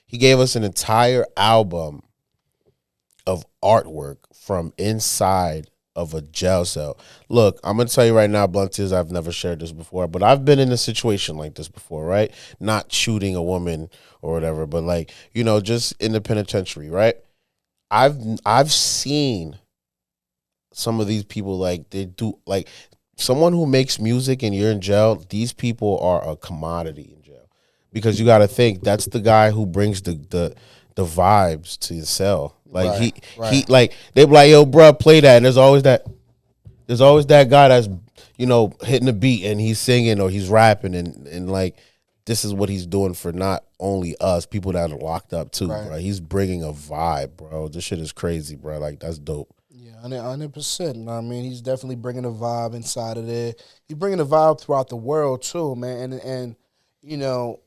He gave us an entire album of artwork from inside of a jail cell. Look, I'm gonna tell you right now, Blunt is, I've never shared this before, but I've been in a situation like this before, right? Not shooting a woman or whatever, but like, just in the penitentiary, right? I've seen some of these people, like, they do, like, someone who makes music and you're in jail, these people are a commodity in jail. Because you got to think, that's the guy who brings the vibes to the cell. Like, Right, he right. like, they be like, yo, bro, play that. And there's always that guy that's, hitting the beat and he's singing or he's rapping, and like, this is what he's doing for not only us, people that are locked up too, Right. bro. He's bringing a vibe, bro. This shit is crazy, bro. Like, that's dope. Yeah, 100%. I mean, he's definitely bringing a vibe inside of there. He's bringing a vibe throughout the world too, man. And you know,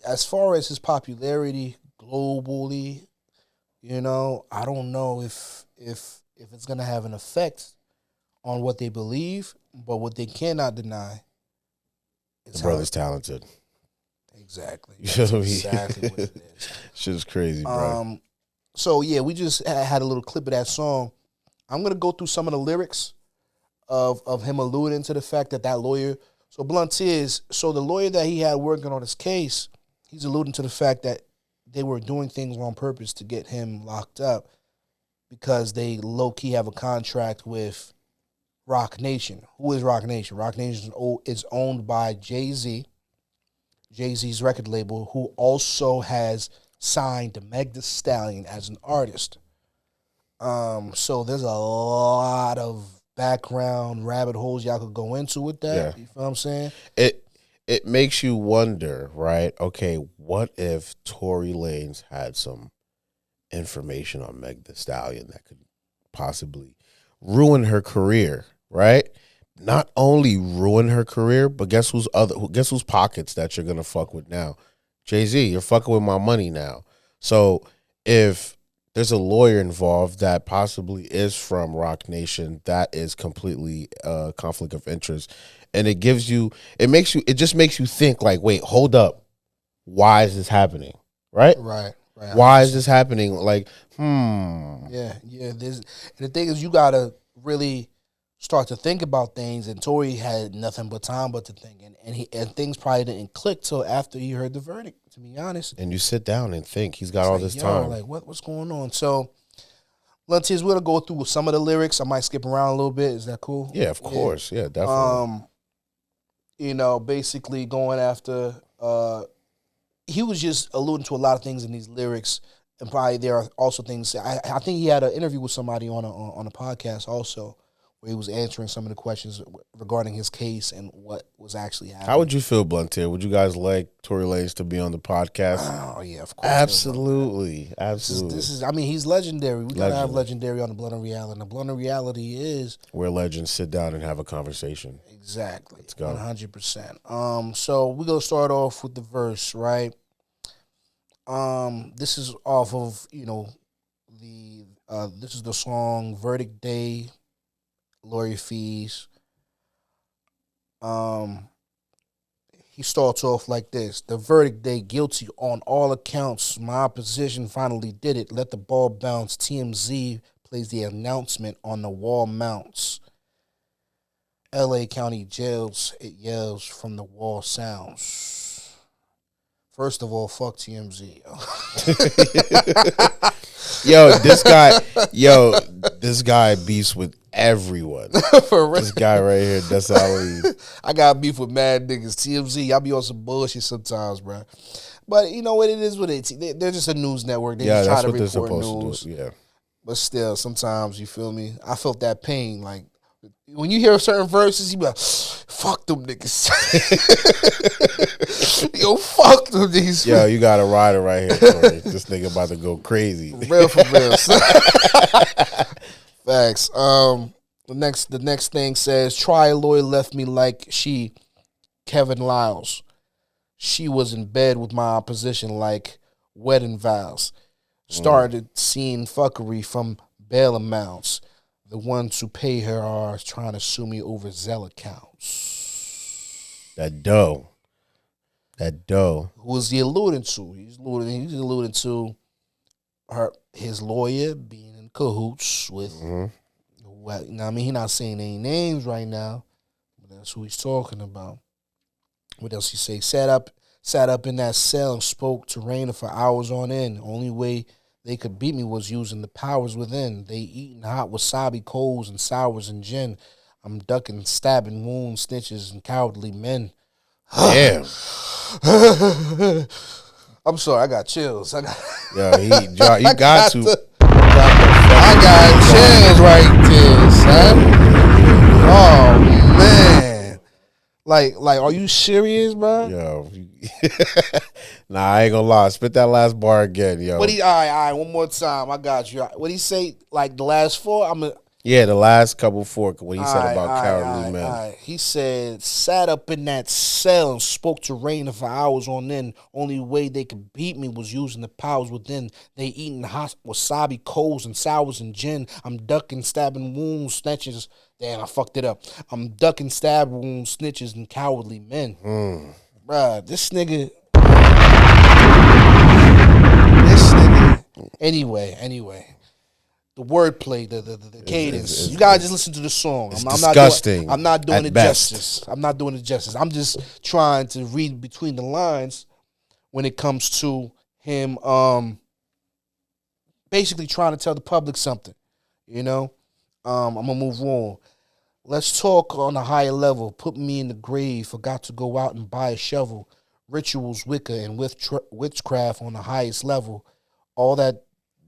as far as his popularity globally, I don't know if it's gonna have an effect on what they believe, but what they cannot deny The is how brother's talented. exactly. You know That's what I mean? exactly what it is. Shit is crazy, bro. So yeah, we just had a little clip of that song. I'm gonna go through some of the lyrics of him alluding to the fact that lawyer. So Blunt is so the lawyer that he had working on his case, he's alluding to the fact that they were doing things on purpose to get him locked up because they low key have a contract with Rock Nation. Who is Rock Nation? Rock Nation is owned by Jay-Z, Jay-Z's record label, who also has signed Meg Thee Stallion as an artist. So there's a lot of background rabbit holes y'all could go into with that. Yeah. You feel what I'm saying? It makes you wonder, right? Okay, what if Tory Lanez had some information on Meg Thee Stallion that could possibly ruin her career, right? Not only ruin her career, but guess whose pockets that you're gonna fuck with now? Jay-Z, you're fucking with my money now. So if there's a lawyer involved that possibly is from Rock Nation, that is completely a conflict of interest. And it just makes you think, like, wait, hold up. Why is this happening? Right? Right. Why is this happening? Like, hmm. Yeah. And the thing is, you gotta really start to think about things. And Tory had nothing but time but to think, and things probably didn't click till after he heard the verdict. To be honest, And you sit down and think he's got it's all like, this yo, time. like what's going on? So let's we're gonna go through some of the lyrics. I might skip around a little bit. Is that cool? Yeah, of course. Yeah, definitely. Basically going after he was just alluding to a lot of things in these lyrics, and probably there are also things. I think he had an interview with somebody on a podcast also, where he was answering some of the questions regarding his case and what was actually happening. How would you feel, Bluntier? Would you guys like Tory Lanez to be on the podcast? Oh yeah, of course. Absolutely. Absolutely. This is. I mean, he's legendary. We gotta have legendary on the Blunt and Reality. And the Blunt and Reality is where legends sit down and have a conversation. Exactly. Let's go. 100%. So we're gonna start off with the verse, right? This is off of, this is the song Verdict Day, Lawyer Fees. He starts off like this: the verdict day, guilty on all accounts. My opposition finally did it. Let the ball bounce. TMZ plays the announcement on the wall mounts. LA County jails, it yells from the wall sounds. First of all, fuck TMZ. This guy beefs with everyone. For real. This guy right here, Dessalines. I got beef with mad niggas. TMZ, y'all be on some bullshit sometimes, bro. But you know what it is with it. They're just a news network. They just try to report news. To do. Yeah. But still, sometimes, you feel me? I felt that pain. Like, when you hear certain verses, you be like, fuck them niggas. Yo, fuck them niggas. Yo, you got a rider right here, Tory. This nigga about to go crazy. For real. Facts. The next thing says, trial lawyer left me like Kevin Lyles. She was in bed with my opposition like wedding vows. Started seeing fuckery from bail amounts. The ones who pay her are trying to sue me over Zelle accounts. That dough. That dough. Who is he alluding to? He's alluding to his lawyer being in cahoots with. Well, you know what I mean, he's not saying any names right now, but that's who he's talking about. What else he say? Sat up in that cell and spoke to Raina for hours on end. Only way they could beat me was using the powers within. They eating hot wasabi, coals, and sours and gin. I'm ducking, stabbing, wounds, snitches, and cowardly men. Damn. I'm sorry, I got chills. Yo, you got to. I got chills right there, son. Oh man. Like, are you serious, bro? Yo. Nah, I ain't gonna lie. Spit that last bar again, yo. All right, one more time. I got you. What he say? Like the last four? Yeah, the last couple four, what he said about cowardly men. All right. He said, sat up in that cell and spoke to Raina for hours on end. Only way they could beat me was using the powers within. They eating hot wasabi, coals, and sours and gin. I'm ducking, stabbing, wounds, snitches. Damn, I fucked it up. I'm ducking, stabbing, wounds, snitches, and cowardly men. Bruh, this nigga. Anyway. The wordplay, the cadence. You gotta just listen to the song. I'm disgusting. I'm not doing it best. justice. I'm not doing it justice. I'm just trying to read between the lines when it comes to him basically trying to tell the public something. You know? I'm gonna move on. Let's talk on a higher level. Put me in the grave. Forgot to go out and buy a shovel. Rituals, Wicca, and witchcraft on the highest level. All that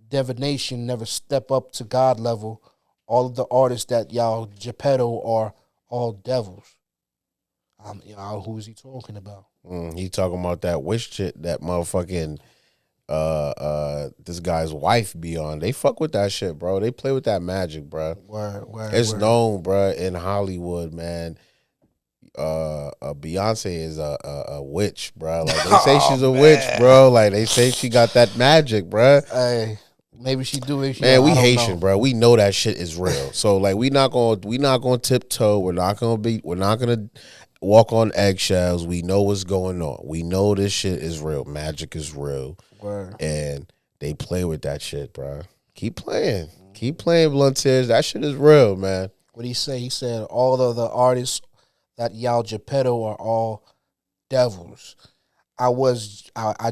divination never step up to God level. All of the artists that y'all Geppetto are all devils. Who is he talking about? He talking about that witch shit that motherfucking this guy's wife be on. They fuck with that shit, bro. They play with that magic, bro. It's known, bro, in Hollywood, man. Beyonce is a witch, bro. Like they say she's a witch, bro. Like they say she got that magic, bro. Hey. Maybe she do it. Man, we Haitian, bro. We know that shit is real. So like, we not gonna tiptoe. We're not gonna walk on eggshells. We know what's going on. We know this shit is real. Magic is real. Word. And they play with that shit, bro. Keep playing, Blunt Tears. That shit is real, man. What he say? He said all of the artists that y'all Geppetto are all devils. I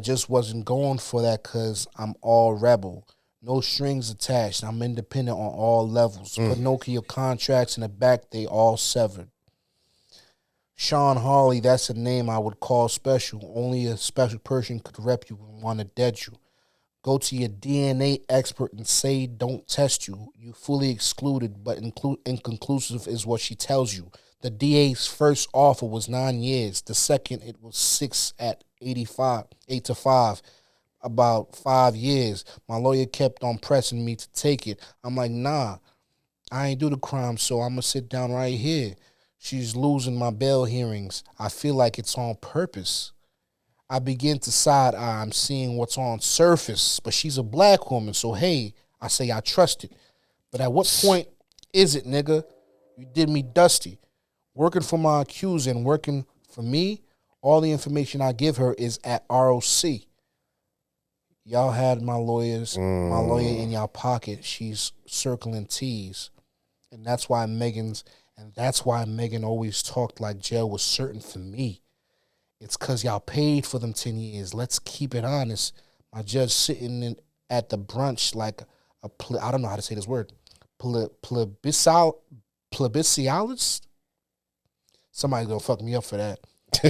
just wasn't going for that because I'm all rebel. No strings attached. I'm independent on all levels. Pinocchio contracts in the back, they all severed. Sean Harley, that's a name I would call special. Only a special person could rep you and want to dead you. Go to your DNA expert and say don't test you. You fully excluded, but inconclusive is what she tells you. The DA's first offer was 9 years. The second, it was 6 at 8 to 5. About 5 years. My lawyer kept on pressing me to take it. I'm like, nah, I ain't do the crime, so I'm going to sit down right here. She's losing my bail hearings. I feel like it's on purpose. I begin to side eye. I'm seeing what's on surface, but she's a black woman, so hey, I say I trust it. But at what point is it, nigga? You did me dusty. Working for my accuser and working for me, all the information I give her is at ROC. Y'all had my lawyer in y'all pocket. She's circling T's. And that's why Megan always talked like jail was certain for me. It's because y'all paid for them 10 years. Let's keep it honest. My judge sitting at the brunch like I don't know how to say this word. Plebiscialist? Somebody's going to fuck me up for that.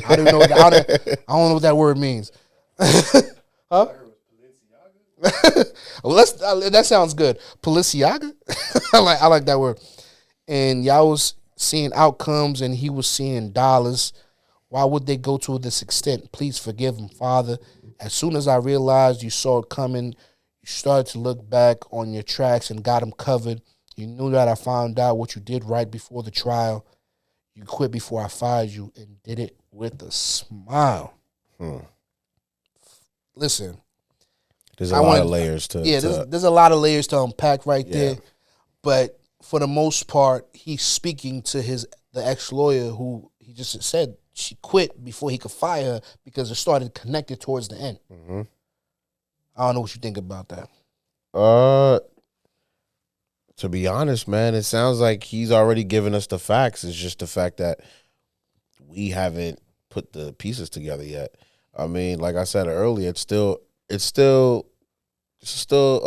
I don't know what that word means. Huh? Well, that sounds good. Policiaga? I like that word. And y'all was seeing outcomes and he was seeing dollars. Why would they go to this extent? Please forgive him, Father. As soon as I realized you saw it coming, you started to look back on your tracks and got him covered. You knew that I found out what you did right before the trial. You quit before I fired you and did it with a smile. Listen. There's a lot of layers to it. Yeah, there's a lot of layers to unpack right there. But for the most part, he's speaking to the ex-lawyer who he just said she quit before he could fire her because it started connected towards the end. Mm-hmm. I don't know what you think about that. To be honest, man, it sounds like he's already given us the facts. It's just the fact that we haven't put the pieces together yet. I mean, like I said earlier, it's still a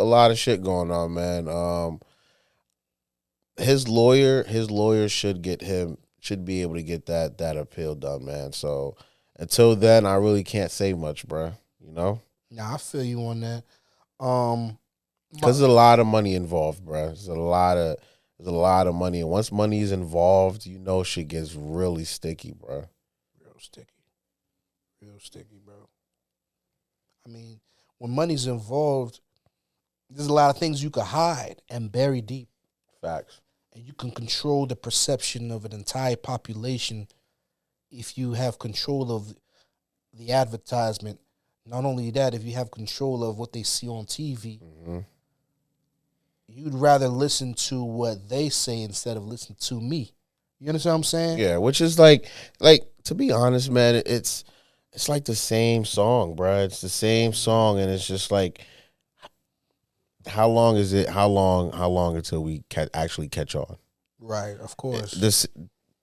lot of shit going on, man. His lawyer should be able to get that appeal done, man. So until then, I really can't say much, bro. You know? Nah, I feel you on that. Because there's a lot of money involved, bro. There's a lot of money, and once money is involved, you know shit gets really sticky, bro. Real sticky, bro. I mean, when money's involved, there's a lot of things you could hide and bury deep. Facts. And you can control the perception of an entire population if you have control of the advertisement. Not only that, if you have control of what they see on TV, you'd rather listen to what they say instead of listen to me. You understand what I'm saying? Yeah, which is like to be honest, man, it's like the same song, bro. It's the same song, and it's just like, how long is it? How long until we actually catch on? Right, of course. This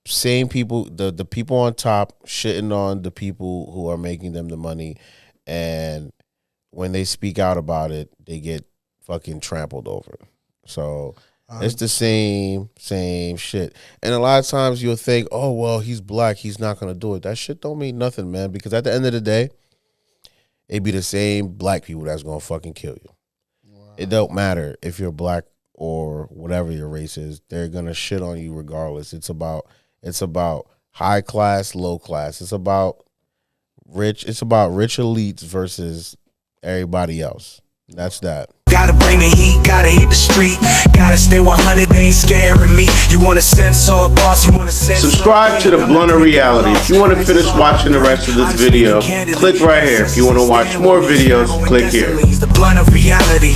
same people, the people on top shitting on the people who are making them the money, and when they speak out about it, they get fucking trampled over. So it's the same shit. And a lot of times you'll think, oh, well, he's black, he's not going to do it. That shit don't mean nothing, man, because at the end of the day, it be the same black people that's going to fucking kill you. Wow. It don't matter if you're black or whatever your race is. They're going to shit on you regardless. It's about high class, low class. It's about rich elites versus everybody else. That's that. Gotta bring the heat, gotta hit the street. Gotta stay 100, they ain't scaring me. You wanna sense or a boss, you wanna sense. Subscribe to the Blunt of Reality. If you want to finish watching the rest of this video, click right here. If you want to watch more videos, click here. The Blunt of Reality.